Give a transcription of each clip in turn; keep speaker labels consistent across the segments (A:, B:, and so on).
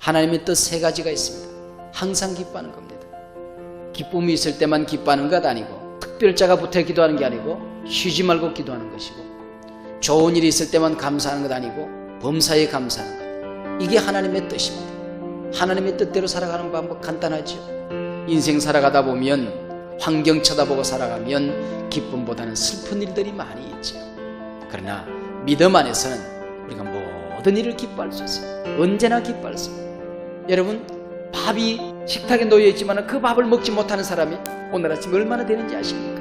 A: 하나님의 뜻 세 가지가 있습니다. 항상 기뻐하는 겁니다. 기쁨이 있을 때만 기뻐하는 것 아니고, 특별자가 붙어 기도하는 게 아니고, 쉬지 말고 기도하는 것이고, 좋은 일이 있을 때만 감사하는 것 아니고 범사에 감사하는 것, 이게 하나님의 뜻입니다. 하나님의 뜻대로 살아가는 방법 간단하죠. 인생 살아가다 보면, 환경 쳐다보고 살아가면 기쁨보다는 슬픈 일들이 많이 있죠. 그러나 믿음 안에서는 우리가 모든 일을 기뻐할 수 있어요. 언제나 기뻐할 수 있어요. 여러분, 밥이 식탁에 놓여 있지만 그 밥을 먹지 못하는 사람이 오늘 아침 얼마나 되는지 아십니까?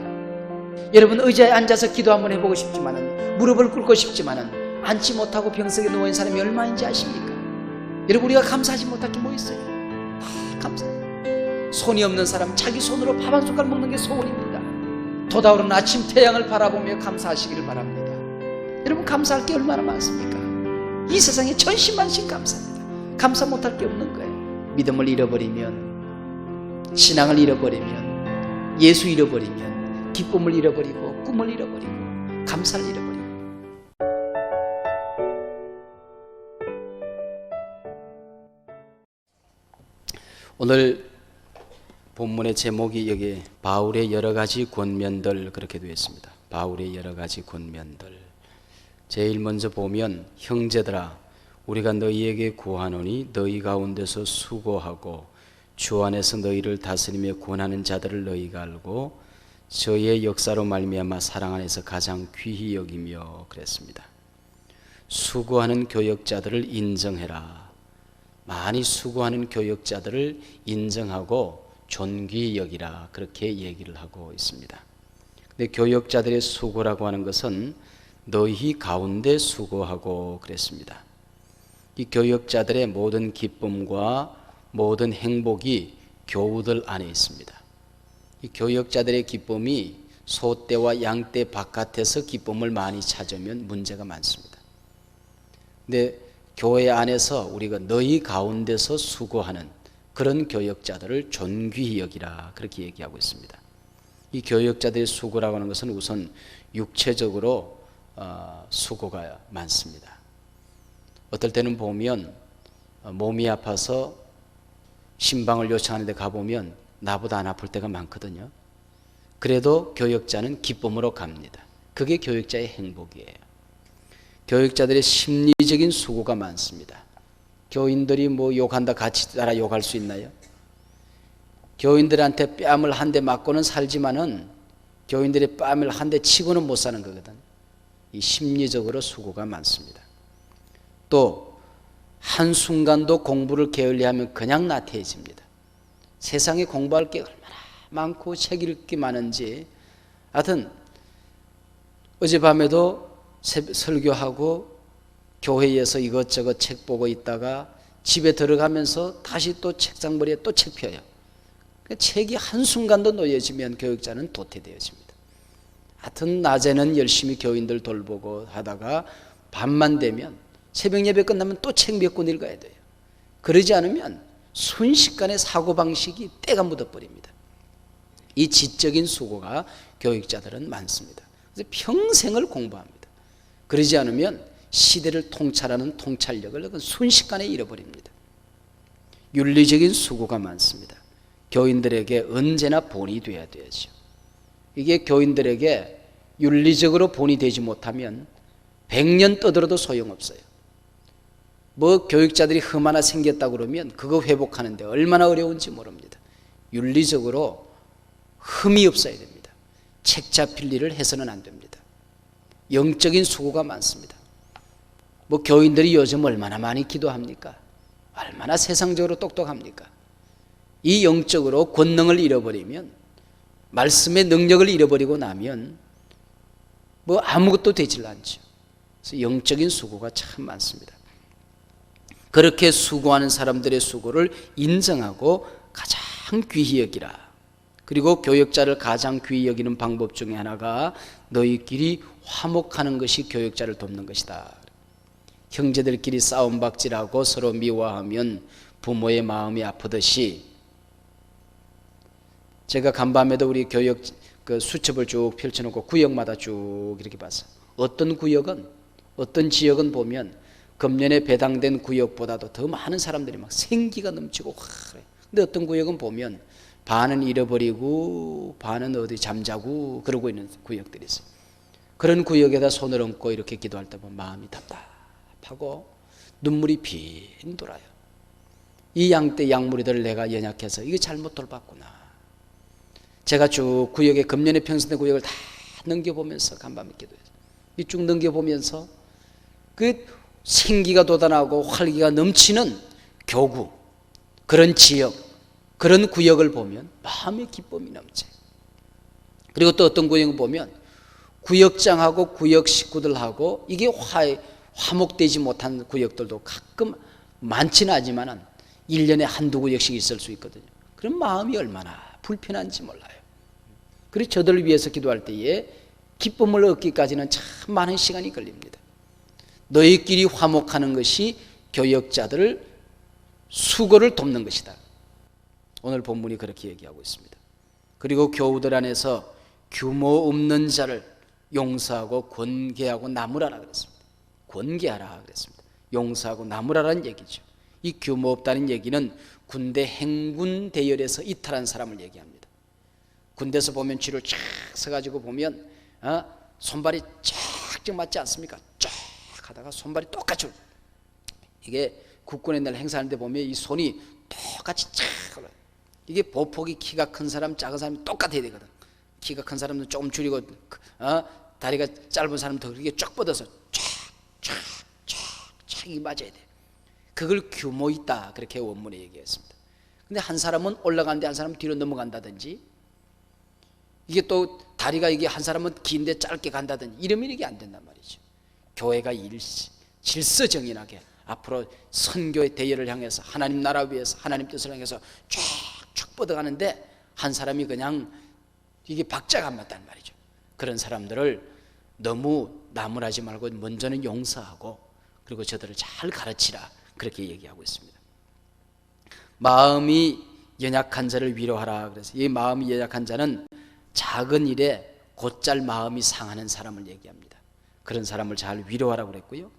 A: 여러분, 의자에 앉아서 기도 한번 해보고 싶지만은, 무릎을 꿇고 싶지만은 앉지 못하고 병석에 누워있는 사람이 얼마인지 아십니까? 여러분, 우리가 감사하지 못할 게 뭐 있어요? 다 감사해요. 손이 없는 사람, 자기 손으로 밥 한 숟갈 먹는 게 소원입니다. 돋아오르는 아침 태양을 바라보며 감사하시기를 바랍니다. 여러분, 감사할 게 얼마나 많습니까? 이 세상에 천신만신 감사합니다. 감사 못할 게 없는 거예요. 믿음을 잃어버리면, 신앙을 잃어버리면, 예수 잃어버리면, 기쁨을 잃어버리고, 꿈을 잃어버리고, 감사를 잃어버리고. 오늘 본문의 제목이 여기 바울의 여러 가지 권면들, 그렇게 되어 있습니다. 바울의 여러 가지 권면들. 제일 먼저 보면, 형제들아 우리가 너희에게 구하노니 너희 가운데서 수고하고 주 안에서 너희를 다스리며 권하는 자들을 너희가 알고 저희의 역사로 말미암아 사랑 안에서 가장 귀히 여기며, 그랬습니다. 수고하는 교역자들을 인정해라. 많이 수고하는 교역자들을 인정하고 존귀히 여기라, 그렇게 얘기를 하고 있습니다. 근데 교역자들의 수고라고 하는 것은 너희 가운데 수고하고 그랬습니다. 이 교역자들의 모든 기쁨과 모든 행복이 교우들 안에 있습니다. 이 교역자들의 기쁨이 소떼와 양떼 바깥에서 기쁨을 많이 찾으면 문제가 많습니다. 근데 교회 안에서 우리가 너희 가운데서 수고하는 그런 교역자들을 존귀히 여기라, 그렇게 얘기하고 있습니다. 이 교역자들의 수고라고 하는 것은 우선 육체적으로 수고가 많습니다. 어떨 때는 보면 몸이 아파서 신방을 요청하는 데 가보면 나보다 안 아플 때가 많거든요. 그래도 교역자는 기쁨으로 갑니다. 그게 교역자의 행복이에요. 교역자들의 심리적인 수고가 많습니다. 교인들이 뭐 욕한다 같이 따라 욕할 수 있나요? 교인들한테 뺨을 한 대 맞고는 살지만은 교인들의 뺨을 한 대 치고는 못 사는 거거든. 이 심리적으로 수고가 많습니다. 또 한순간도 공부를 게을리하면 그냥 나태해집니다. 세상에 공부할 게 얼마나 많고 책 읽을 게 많은지. 하여튼 어젯밤에도 설교하고 교회에서 이것저것 책 보고 있다가 집에 들어가면서 다시 또 책상머리에 또 책 펴요. 책이 한순간도 놓여지면 교육자는 도태되어집니다. 하여튼 낮에는 열심히 교인들 돌보고 하다가 밤만 되면, 새벽 예배 끝나면 또 책 몇 권 읽어야 돼요. 그러지 않으면 순식간에 사고방식이 때가 묻어버립니다. 이 지적인 수고가 교육자들은 많습니다. 그래서 평생을 공부합니다. 그러지 않으면 시대를 통찰하는 통찰력을 순식간에 잃어버립니다. 윤리적인 수고가 많습니다. 교인들에게 언제나 본이 돼야 되죠. 이게 교인들에게 윤리적으로 본이 되지 못하면 100년 떠들어도 소용없어요. 뭐 교육자들이 흠 하나 생겼다고 그러면 그거 회복하는데 얼마나 어려운지 모릅니다. 윤리적으로 흠이 없어야 됩니다. 책 잡힐 일을 해서는 안 됩니다. 영적인 수고가 많습니다. 뭐 교인들이 요즘 얼마나 많이 기도합니까? 얼마나 세상적으로 똑똑합니까? 이 영적으로 권능을 잃어버리면, 말씀의 능력을 잃어버리고 나면 뭐 아무것도 되질 않죠. 그래서 영적인 수고가 참 많습니다. 그렇게 수고하는 사람들의 수고를 인정하고 가장 귀히 여기라. 그리고 교역자를 가장 귀히 여기는 방법 중에 하나가 너희끼리 화목하는 것이 교역자를 돕는 것이다. 형제들끼리 싸움박질하고 서로 미워하면 부모의 마음이 아프듯이, 제가 간밤에도 우리 교역 그 수첩을 쭉 펼쳐놓고 구역마다 쭉 이렇게 봤어요. 어떤 구역은, 어떤 지역은 보면 금년에 배당된 구역보다도 더 많은 사람들이 막 생기가 넘치고 그래. 근데 어떤 구역은 보면 반은 잃어버리고 반은 어디 잠자고 그러고 있는 구역들이 있어요. 그런 구역에다 손을 얹고 이렇게 기도할 때 보면 마음이 답답하고 눈물이 빈 돌아요. 이 양떼 양무리들을 내가 연약해서 이게 잘못 돌봤구나. 제가 쭉 구역에 금년에 평생된 구역을 다 넘겨보면서 간밤에 기도해요. 이 쭉 넘겨보면서 그 생기가 돋아나고 활기가 넘치는 교구, 그런 지역, 그런 구역을 보면 마음의 기쁨이 넘쳐요. 그리고 또 어떤 구역을 보면 구역장하고 구역 식구들하고 이게 화목되지 못한 구역들도 가끔 많지는 않지만 1년에 한두 구역씩 있을 수 있거든요. 그럼 마음이 얼마나 불편한지 몰라요. 그래서 저들을 위해서 기도할 때에 기쁨을 얻기까지는 참 많은 시간이 걸립니다. 너희끼리 화목하는 것이 교역자들을 수고를 돕는 것이다. 오늘 본문이 그렇게 얘기하고 있습니다. 그리고 교우들 안에서 규모 없는 자를 용서하고 권계하고 나무라라 그랬습니다. 권계하라 그랬습니다. 용서하고 나무라라는 얘기죠. 이 규모 없다는 얘기는 군대 행군 대열에서 이탈한 사람을 얘기합니다. 군대에서 보면 쥐를 쫙 서가지고 보면 손발이 쫙쫙 맞지 않습니까? 쫙 하다가 손발이 똑같이 이게 국군의 날 행사하는데 보면 이 손이 똑같이 쫙 올라요. 이게 보폭이 키가 큰 사람 작은 사람이 똑같아야 되거든. 키가 큰 사람은 조금 줄이고 다리가 짧은 사람은 더 그렇게 쫙 뻗어서 쫙쫙쫙 이 맞아야 돼. 그걸 규모 있다 그렇게 원문에 얘기했습니다. 근데 한 사람은 올라가는데 한 사람은 뒤로 넘어간다든지 이게 또 다리가 이게 한 사람은 긴데 짧게 간다든지 이러면 이게 안 된단 말이죠. 교회가 질서정연하게 앞으로 선교의 대열을 향해서 하나님 나라 위해서 하나님 뜻을 향해서 쫙쫙 뻗어가는데 한 사람이 그냥 이게 박자가 안 맞단 말이죠. 그런 사람들을 너무 나무라지 말고 먼저는 용서하고 그리고 저들을 잘 가르치라 그렇게 얘기하고 있습니다. 마음이 연약한 자를 위로하라. 그래서 이 마음이 연약한 자는 작은 일에 곧잘 마음이 상하는 사람을 얘기합니다. 그런 사람을 잘 위로하라고 그랬고요.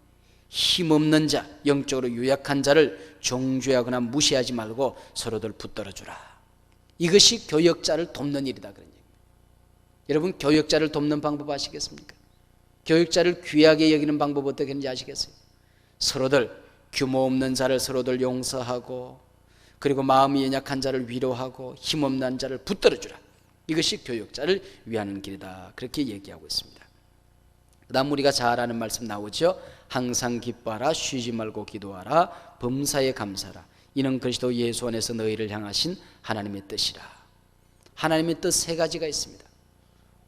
A: 힘없는 자, 영적으로 유약한 자를 정죄하거나 무시하지 말고 서로들 붙들어주라. 이것이 교역자를 돕는 일이다 그런 얘기입니다. 여러분 교역자를 돕는 방법 아시겠습니까? 교역자를 귀하게 여기는 방법 어떻게 하는지 아시겠어요? 서로들 규모 없는 자를 서로들 용서하고 그리고 마음이 연약한 자를 위로하고 힘없는 자를 붙들어주라. 이것이 교역자를 위하는 길이다 그렇게 얘기하고 있습니다. 그 다음 우리가 잘 아는 말씀 나오죠. 항상 기뻐하라 쉬지 말고 기도하라 범사에 감사하라 이는 그리스도 예수 안에서 너희를 향하신 하나님의 뜻이라. 하나님의 뜻 세 가지가 있습니다.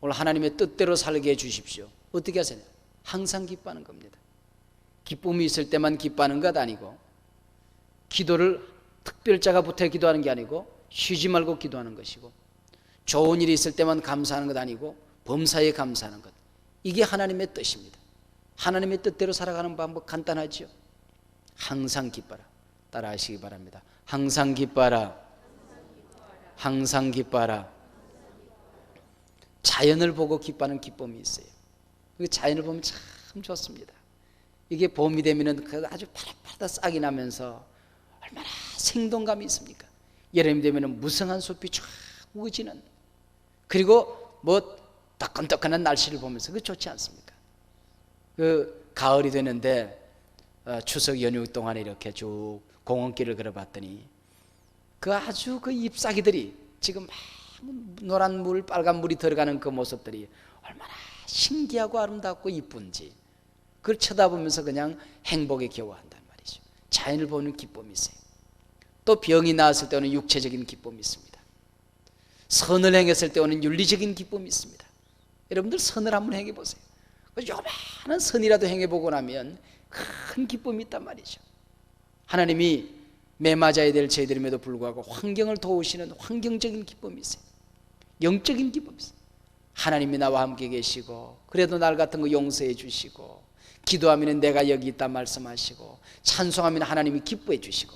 A: 오늘 하나님의 뜻대로 살게 해주십시오. 어떻게 하세요? 항상 기뻐하는 겁니다. 기쁨이 있을 때만 기뻐하는 것 아니고 기도를 특별자가 붙어 기도하는 게 아니고 쉬지 말고 기도하는 것이고 좋은 일이 있을 때만 감사하는 것 아니고 범사에 감사하는 것. 이게 하나님의 뜻입니다. 하나님의 뜻대로 살아가는 방법 간단하죠. 항상 기뻐라. 따라 하시기 바랍니다. 항상 기뻐라. 항상 기뻐라. 자연을 보고 기뻐하는 기쁨이 있어요. 자연을 보면 참 좋습니다. 이게 봄이 되면 아주 파릇파릇 싹이 나면서 얼마나 생동감이 있습니까? 여름이 되면 무성한 숲이 쫙 우거지는 그리고 뭐 따끈따끈한 날씨를 보면서 그 좋지 않습니까? 그 가을이 되는데 추석 연휴 동안에 이렇게 쭉 공원길을 걸어봤더니 그 아주 그 잎사귀들이 지금 막 노란 물 빨간 물이 들어가는 그 모습들이 얼마나 신기하고 아름답고 이쁜지 그걸 쳐다보면서 그냥 행복에 겨워한단 말이죠. 자연을 보는 기쁨이 있어요. 또 병이 나았을 때 오는 육체적인 기쁨이 있습니다. 선을 행했을 때 오는 윤리적인 기쁨이 있습니다. 여러분들 선을 한번 행해보세요. 요만한 선이라도 행해보고 나면 큰 기쁨이 있단 말이죠. 하나님이 매맞아야 될 저희들임에도 불구하고 환경을 도우시는 환경적인 기쁨이 있어요. 영적인 기쁨이 있어요. 하나님이 나와 함께 계시고 그래도 날 같은 거 용서해 주시고 기도하면 내가 여기 있다 말씀하시고 찬송하면 하나님이 기뻐해 주시고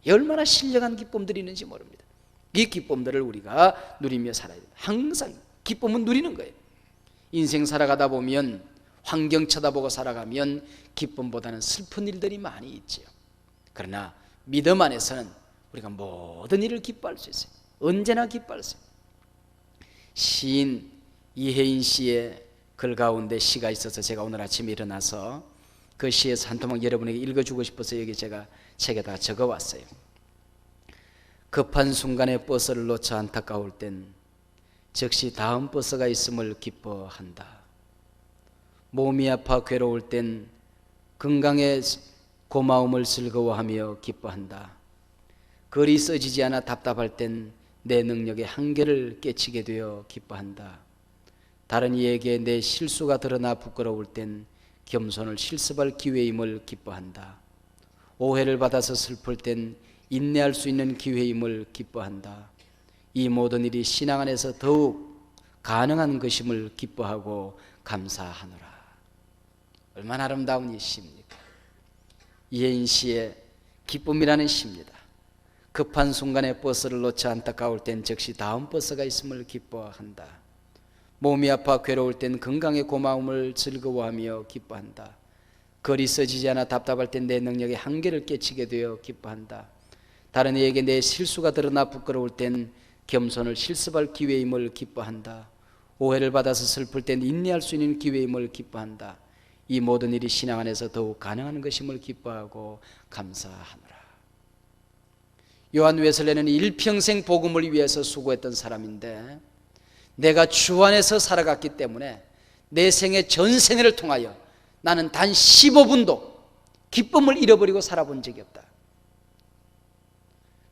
A: 얼마나 신령한 기쁨들이 있는지 모릅니다. 이 기쁨들을 우리가 누리며 살아야 됩니다. 항상 기쁨은 누리는 거예요. 인생 살아가다 보면 환경 쳐다보고 살아가면 기쁨보다는 슬픈 일들이 많이 있지요. 그러나 믿음 안에서는 우리가 모든 일을 기뻐할 수 있어요. 언제나 기뻐할 수 있어요. 시인 이혜인 씨의 글 가운데 시가 있어서 제가 오늘 아침에 일어나서 그 시에서 한 토막 여러분에게 읽어주고 싶어서 여기 제가 책에다 적어왔어요. 급한 순간에 버스를 놓쳐 안타까울 땐 즉시 다음 버스가 있음을 기뻐한다. 몸이 아파 괴로울 땐 건강의 고마움을 즐거워하며 기뻐한다. 글이 써지지 않아 답답할 땐 내 능력의 한계를 깨치게 되어 기뻐한다. 다른 이에게 내 실수가 드러나 부끄러울 땐 겸손을 실습할 기회임을 기뻐한다. 오해를 받아서 슬플 땐 인내할 수 있는 기회임을 기뻐한다. 이 모든 일이 신앙 안에서 더욱 가능한 것임을 기뻐하고 감사하노라. 얼마나 아름다운 이 시입니까? 이혜인 씨의 기쁨이라는 시입니다. 급한 순간에 버스를 놓쳐 안타까울 땐 즉시 다음 버스가 있음을 기뻐한다. 몸이 아파 괴로울 땐 건강의 고마움을 즐거워하며 기뻐한다. 글이 써지지 않아 답답할 땐 내 능력의 한계를 깨치게 되어 기뻐한다. 다른 이에게 내 실수가 드러나 부끄러울 땐 겸손을 실습할 기회임을 기뻐한다. 오해를 받아서 슬플 땐 인내할 수 있는 기회임을 기뻐한다. 이 모든 일이 신앙 안에서 더욱 가능한 것임을 기뻐하고 감사하노라. 요한 웨슬레는 일평생 복음을 위해서 수고했던 사람인데 내가 주 안에서 살아갔기 때문에 내 생애 전생애를 통하여 나는 단 15분도 기쁨을 잃어버리고 살아본 적이 없다.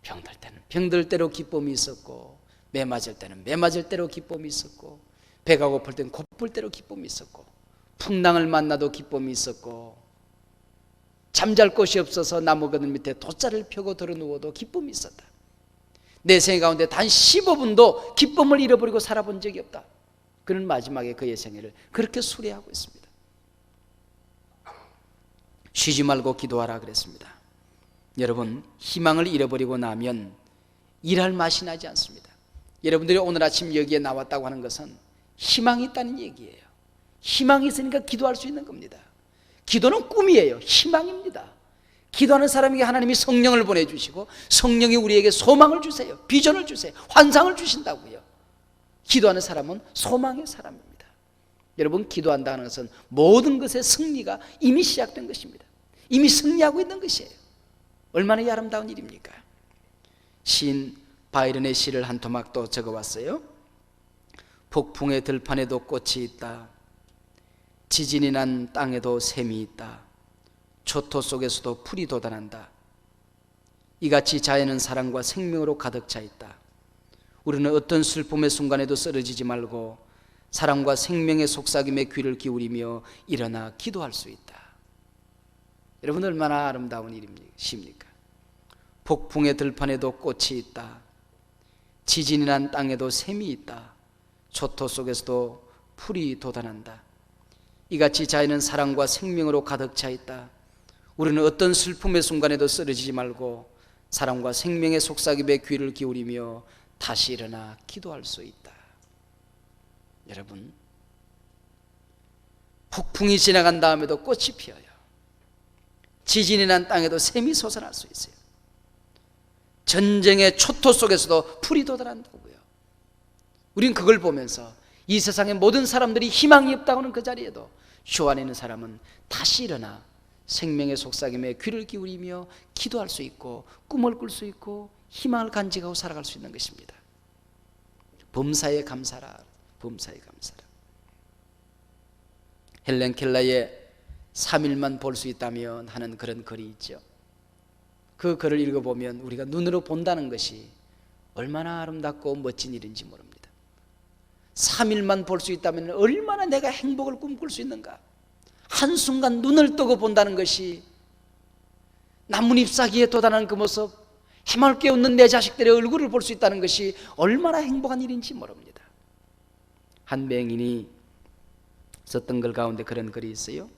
A: 병들 때는 병들 대로 기쁨이 있었고, 매 맞을 때는 매 맞을 대로 기쁨이 있었고, 배가 고플 때는 고플 대로 기쁨이 있었고, 풍랑을 만나도 기쁨이 있었고, 잠잘 곳이 없어서 나무 그늘 밑에 돗자를 펴고 들어 누워도 기쁨이 있었다. 내 생애 가운데 단 15분도 기쁨을 잃어버리고 살아본 적이 없다. 그는 마지막에 그의 생애를 그렇게 수레하고 있습니다. 쉬지 말고 기도하라 그랬습니다. 여러분, 희망을 잃어버리고 나면 일할 맛이 나지 않습니다. 여러분들이 오늘 아침 여기에 나왔다고 하는 것은 희망이 있다는 얘기예요. 희망이 있으니까 기도할 수 있는 겁니다. 기도는 꿈이에요. 희망입니다. 기도하는 사람에게 하나님이 성령을 보내주시고 성령이 우리에게 소망을 주세요. 비전을 주세요. 환상을 주신다고요. 기도하는 사람은 소망의 사람입니다. 여러분, 기도한다는 것은 모든 것의 승리가 이미 시작된 것입니다. 이미 승리하고 있는 것이에요. 얼마나 아름다운 일입니까? 시인 바이런의 시를 한 토막 또 적어왔어요. 폭풍의 들판에도 꽃이 있다. 지진이 난 땅에도 샘이 있다. 초토 속에서도 풀이 돋아난다. 이같이 자연은 사랑과 생명으로 가득 차 있다. 우리는 어떤 슬픔의 순간에도 쓰러지지 말고 사랑과 생명의 속삭임에 귀를 기울이며 일어나 기도할 수 있다. 여러분, 얼마나 아름다운 일입니까? 폭풍의 들판에도 꽃이 있다. 지진이 난 땅에도 샘이 있다. 초토 속에서도 풀이 돋아난다. 이같이 자연은 사랑과 생명으로 가득 차 있다. 우리는 어떤 슬픔의 순간에도 쓰러지지 말고 사랑과 생명의 속삭임에 귀를 기울이며 다시 일어나 기도할 수 있다. 여러분, 폭풍이 지나간 다음에도 꽃이 피어요. 지진이 난 땅에도 샘이 솟아날 수 있어요. 전쟁의 초토 속에서도 풀이 돋아난다고요. 우린 그걸 보면서 이 세상의 모든 사람들이 희망이 없다고 하는 그 자리에도 주 안에 있는 사람은 다시 일어나 생명의 속삭임에 귀를 기울이며 기도할 수 있고 꿈을 꿀 수 있고 희망을 간직하고 살아갈 수 있는 것입니다. 범사에 감사라. 범사에 감사라. 헬렌 켈러의 3일만 볼 수 있다면 하는 그런 글이 있죠. 그 글을 읽어보면 우리가 눈으로 본다는 것이 얼마나 아름답고 멋진 일인지 모릅니다. 3일만 볼 수 있다면 얼마나 내가 행복을 꿈꿀 수 있는가. 한순간 눈을 뜨고 본다는 것이 나뭇잎 사기에 도달하는 그 모습, 해맑게 웃는 내 자식들의 얼굴을 볼 수 있다는 것이 얼마나 행복한 일인지 모릅니다. 한 맹인이 썼던 글 가운데 그런 글이 있어요.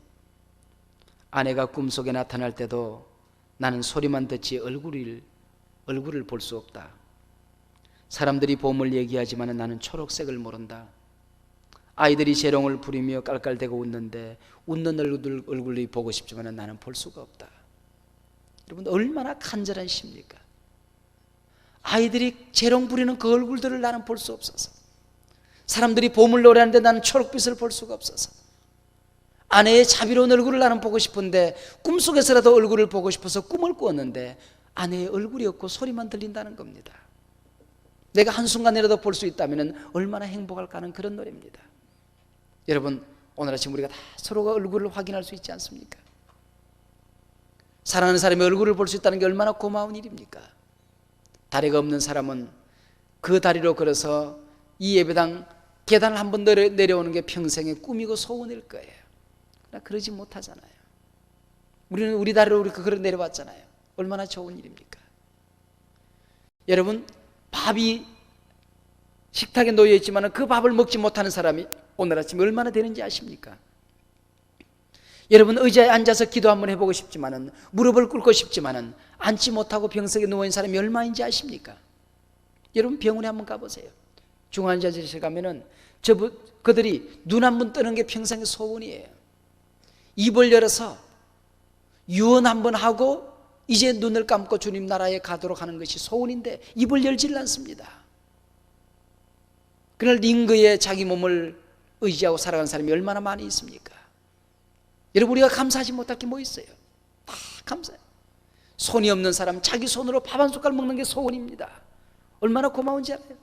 A: 아내가 꿈속에 나타날 때도 나는 소리만 듣지 얼굴을 볼 수 없다. 사람들이 봄을 얘기하지만 나는 초록색을 모른다. 아이들이 재롱을 부리며 깔깔대고 웃는데 웃는 얼굴이 보고 싶지만 나는 볼 수가 없다. 여러분 얼마나 간절한 시입니까? 아이들이 재롱 부리는 그 얼굴들을 나는 볼 수 없어서, 사람들이 봄을 노래하는데 나는 초록빛을 볼 수가 없어서, 아내의 자비로운 얼굴을 나는 보고 싶은데 꿈속에서라도 얼굴을 보고 싶어서 꿈을 꾸었는데 아내의 얼굴이 없고 소리만 들린다는 겁니다. 내가 한순간이라도 볼 수 있다면 얼마나 행복할까 하는 그런 노래입니다. 여러분 오늘 아침 우리가 다 서로가 얼굴을 확인할 수 있지 않습니까? 사랑하는 사람의 얼굴을 볼 수 있다는 게 얼마나 고마운 일입니까? 다리가 없는 사람은 그 다리로 걸어서 이 예배당 계단을 한번 내려오는 게 평생의 꿈이고 소원일 거예요. 그러나 그러지 못하잖아요. 우리는 우리 다리로 우리 그걸 내려왔잖아요. 얼마나 좋은 일입니까? 여러분 밥이 식탁에 놓여 있지만 그 밥을 먹지 못하는 사람이 오늘 아침 얼마나 되는지 아십니까? 여러분 의자에 앉아서 기도 한번 해보고 싶지만은, 무릎을 꿇고 싶지만은 앉지 못하고 병석에 누워있는 사람이 얼마인지 아십니까? 여러분 병원에 한번 가보세요. 중환자실에 가면은 그들이 눈 한 번 뜨는 게 평생의 소원이에요. 입을 열어서 유언 한번 하고 이제 눈을 감고 주님 나라에 가도록 하는 것이 소원인데 입을 열질 않습니다. 그날 링거에 자기 몸을 의지하고 살아가는 사람이 얼마나 많이 있습니까? 여러분 우리가 감사하지 못할 게 뭐 있어요? 다 감사해요. 손이 없는 사람 자기 손으로 밥 한 숟갈 먹는 게 소원입니다. 얼마나 고마운지 알아요?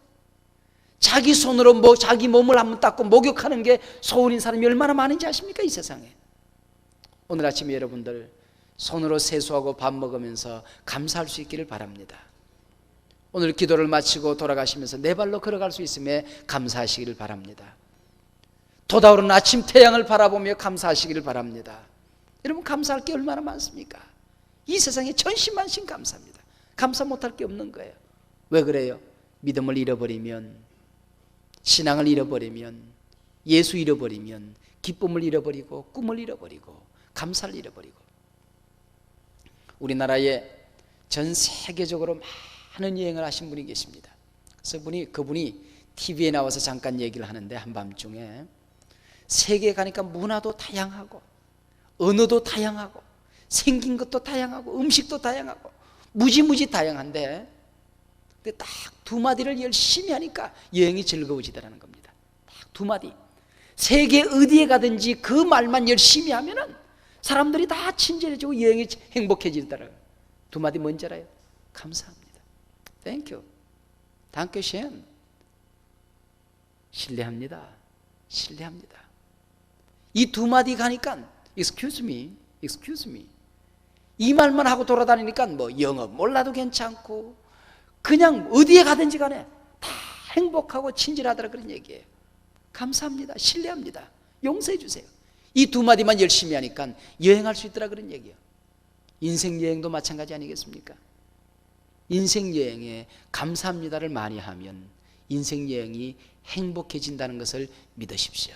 A: 자기 손으로 자기 몸을 한번 닦고 목욕하는 게 소원인 사람이 얼마나 많은지 아십니까? 이 세상에. 오늘 아침에 여러분들 손으로 세수하고 밥 먹으면서 감사할 수 있기를 바랍니다. 오늘 기도를 마치고 돌아가시면서 네 발로 걸어갈 수 있음에 감사하시기를 바랍니다. 돋아오르는 아침 태양을 바라보며 감사하시기를 바랍니다. 여러분 감사할 게 얼마나 많습니까? 이 세상에 천신만신 감사합니다. 감사 못할 게 없는 거예요. 왜 그래요? 믿음을 잃어버리면, 신앙을 잃어버리면, 예수 잃어버리면, 기쁨을 잃어버리고 꿈을 잃어버리고 감사를 잃어버리고. 우리나라에 전 세계적으로 많은 여행을 하신 분이 계십니다. 그래서 그분이 TV에 나와서 잠깐 얘기를 하는데 한밤중에 세계에 가니까 문화도 다양하고 언어도 다양하고 생긴 것도 다양하고 음식도 다양하고 무지무지 다양한데 근데 딱 두 마디를 열심히 하니까 여행이 즐거워지더라는 겁니다. 딱 두 마디. 세계 어디에 가든지 그 말만 열심히 하면은 사람들이 다 친절해지고 여행이 행복해지더라고요. 두 마디 뭔지 알아요? 감사합니다. Thank you. Dankeschön. 신뢰합니다. 신뢰합니다. 이 두 마디 가니까 Excuse me, excuse me. 이 말만 하고 돌아다니니까 뭐 영어 몰라도 괜찮고 그냥 어디에 가든지 간에 다 행복하고 친절하더라 그런 얘기예요. 감사합니다. 신뢰합니다. 용서해 주세요. 이 두 마디만 열심히 하니까 여행할 수 있더라 그런 얘기예요. 인생 여행도 마찬가지 아니겠습니까? 인생 여행에 감사합니다를 많이 하면 인생 여행이 행복해진다는 것을 믿으십시오.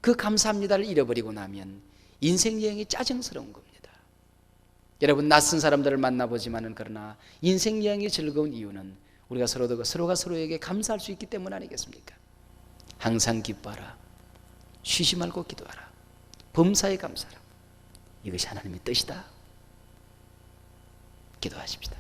A: 그 감사합니다를 잃어버리고 나면 인생 여행이 짜증스러운 겁니다. 여러분 낯선 사람들을 만나보지만은 그러나 인생 여행이 즐거운 이유는 우리가 서로가 서로에게 감사할 수 있기 때문 아니겠습니까? 항상 기뻐하라. 쉬지 말고 기도하라. 범사에 감사하라. 이것이 하나님의 뜻이다. 기도하십시다.